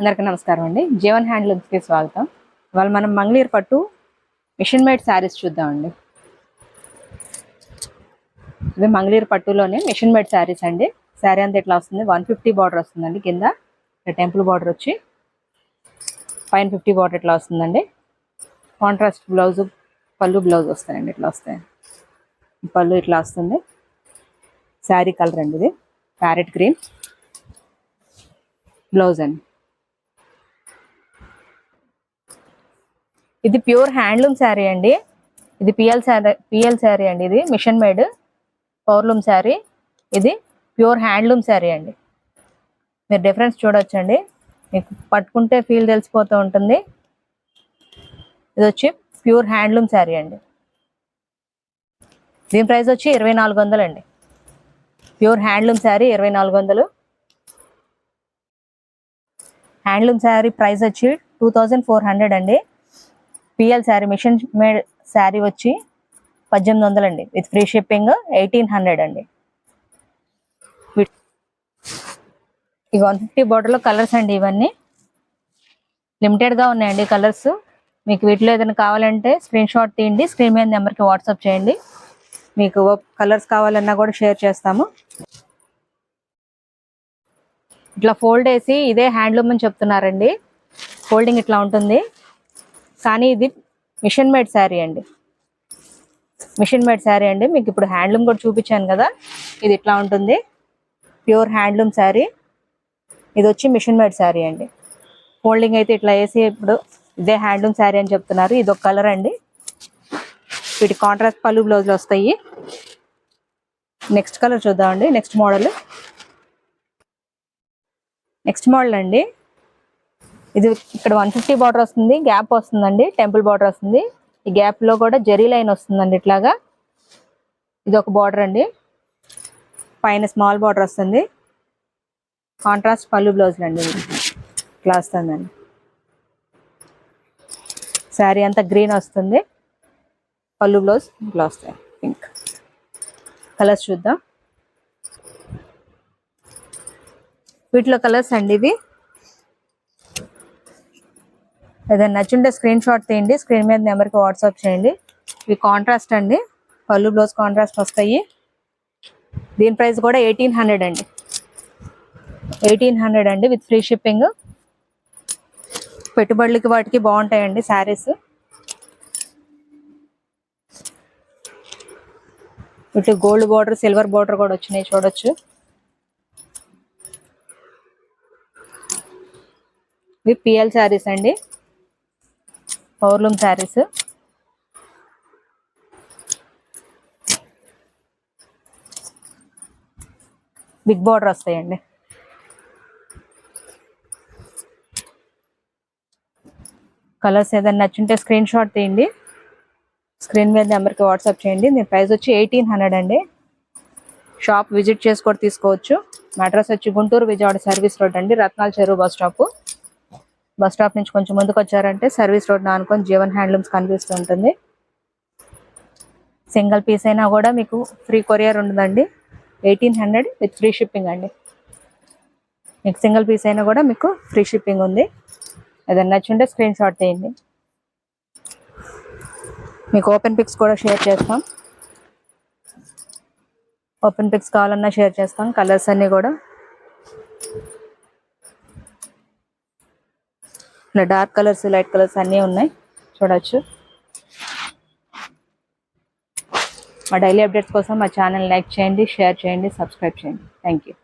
అందరికీ నమస్కారం అండి. జీవన్ హ్యాండ్లూమ్స్కి స్వాగతం. ఇవాళ మనం మంగళీర్ పట్టు మిషన్ మేడ్ శారీస్ చూద్దామండి. ఇవి మంగళీర్ పట్టులోనే మిషన్ మేడ్ శారీస్ అండి. శారీ అంతా ఇట్లా వస్తుంది. 150 బార్డర్ వస్తుందండి. కింద టెంపుల్ బార్డర్ వచ్చి పైన 50 బార్డర్ ఇట్లా వస్తుందండి. కాంట్రాస్ట్ బ్లౌజ్, పళ్ళు బ్లౌజ్ వస్తాయండి. ఇట్లా వస్తాయి. పళ్ళు ఇట్లా వస్తుంది. శారీ కలర్ అండి ఇది ప్యారెట్ గ్రీన్. బ్లౌజ్ అండి. ఇది ప్యూర్ హ్యాండ్లూమ్ శారీ అండి. ఇది పిఎల్ శారీ అండి. ఇది మిషన్ మేడ్ పవర్లూమ్ శారీ. ఇది ప్యూర్ హ్యాండ్లూమ్ శారీ అండి. మీరు డిఫరెన్స్ చూడొచ్చండి. మీకు పట్టుకుంటే ఫీల్ తెలిసిపోతూ ఉంటుంది. ఇది వచ్చి ప్యూర్ హ్యాండ్లూమ్ శారీ అండి. దీని ప్రైస్ వచ్చి 2400 అండి. Pure handloom sari 2400. Handloom sari price వచ్చి 2400 అండి. P L sari machine made sari వచ్చి 1800 అండి. విత్ ఫ్రీ షిప్పింగ్ 1800 అండి. ఈ 150 బార్డర్లో కలర్స్ అండి. ఇవన్నీ లిమిటెడ్గా ఉన్నాయండి కలర్స్. మీకు వీటిలో ఏదైనా కావాలంటే స్క్రీన్ షాట్ తీయండి. స్క్రీన్ మీద నెంబర్కి వాట్సాప్ చేయండి. మీకు కలర్స్ కావాలన్నా కూడా షేర్ చేస్తాము. ఇట్లా ఫోల్డ్ వేసి ఇదే హ్యాండ్లూమ్ అని చెప్తున్నారండి. ఫోల్డింగ్ ఇట్లా ఉంటుంది. కానీ ఇది మిషన్ మేడ్ శారీ అండి. మిషన్ మేడ్ శారీ అండి. మీకు ఇప్పుడు హ్యాండ్లూమ్ కూడా చూపించాను కదా. ఇది ఇట్లా ఉంటుంది. Pure handloom sari. ఇది వచ్చి మిషన్ మేడ్ శారీ అండి. ఫోల్డింగ్ అయితే ఇట్లా వేసి ఇప్పుడు ఇదే హ్యాండ్లూమ్ శారీ అని చెప్తున్నారు. ఇది ఒక కలర్ అండి. వీటి కాంట్రాస్ట్ పళ్ళు బ్లౌజులు వస్తాయి. నెక్స్ట్ కలర్ చూద్దామండి. నెక్స్ట్ మోడల్ అండి. ఇది ఇక్కడ 150 బార్డర్ వస్తుంది. గ్యాప్ వస్తుందండి. టెంపుల్ బార్డర్ వస్తుంది. ఈ గ్యాప్ లో కూడా జరీ లైన్ వస్తుందండి. ఇట్లాగా ఇది ఒక బార్డర్ అండి. పైన స్మాల్ బార్డర్ వస్తుంది. కాంట్రాస్ట్ పళ్ళు బ్లౌజులు అండి. ఇట్లా వస్తుందండి. శారీ అంతా గ్రీన్ వస్తుంది. పళ్ళు బ్లౌజ్ ఇట్లా వస్తాయి. పింక్ కలర్స్ చూద్దాం. వీటిలో కలర్స్ అండి. ఇవి ఏదైనా నచ్చుంటే స్క్రీన్ షాట్ తీయండి. స్క్రీన్ మీద నెంబర్కి వాట్సాప్ చేయండి. ఇవి కాంట్రాస్ట్ అండి. పళ్ళు బ్లౌజ్ కాంట్రాస్ట్ వస్తాయి. దీని ప్రైస్ కూడా 1800 అండి. 1800 అండి విత్ ఫ్రీ షిప్పింగ్. పెట్టుబడులకి వాటికి బాగుంటాయండి శారీస్. ఇటు గోల్డ్ బార్డర్, సిల్వర్ బార్డర్ కూడా వచ్చినాయి చూడొచ్చు. ఇవి పిఎల్ శారీస్ అండి. పవర్లూమ్ శారీస్. బిగ్ బార్డర్ వస్తాయండి. కలర్స్ ఏదైనా నచ్చుంటే స్క్రీన్ షాట్ తీయండి. స్క్రీన్ మీద నెంబర్కి వాట్సాప్ చేయండి. దీని ప్రైస్ వచ్చి 1800 అండి. షాప్ విజిట్ చేసి కూడా తీసుకోవచ్చు. మా అడ్రస్ వచ్చి గుంటూరు విజయవాడ సర్వీస్ రోడ్ అండి. రత్నాల చెరువు బస్ స్టాప్ నుంచి కొంచెం ముందుకు వచ్చారంటే సర్వీస్ రోడ్ ఆనుకొని జీవన్ హ్యాండ్లూమ్స్ కనిపిస్తూ ఉంటుంది. సింగిల్ పీస్ అయినా కూడా మీకు ఫ్రీ కొరియర్ ఉంటుందండి. 1800 విత్ ఫ్రీ షిప్పింగ్ అండి. మీకు సింగిల్ పీస్ అయినా కూడా మీకు ఫ్రీ షిప్పింగ్ ఉంది. ఏదైనా నచ్చుంటే స్క్రీన్ షాట్ తీయండి. మీకు ఓపెన్ పిక్స్ కూడా షేర్ చేస్తాం. ఓపెన్ పిక్స్ కావాలన్నా షేర్ చేస్తాం. కలర్స్ అన్నీ కూడా ఇలా డార్క్ కలర్స్, లైట్ కలర్స్ అన్నీ ఉన్నాయి చూడొచ్చు. మా డైలీ అప్డేట్స్ కోసం మా ఛానల్ లైక్ చేయండి, షేర్ చేయండి, సబ్స్క్రైబ్ చేయండి. Thank you.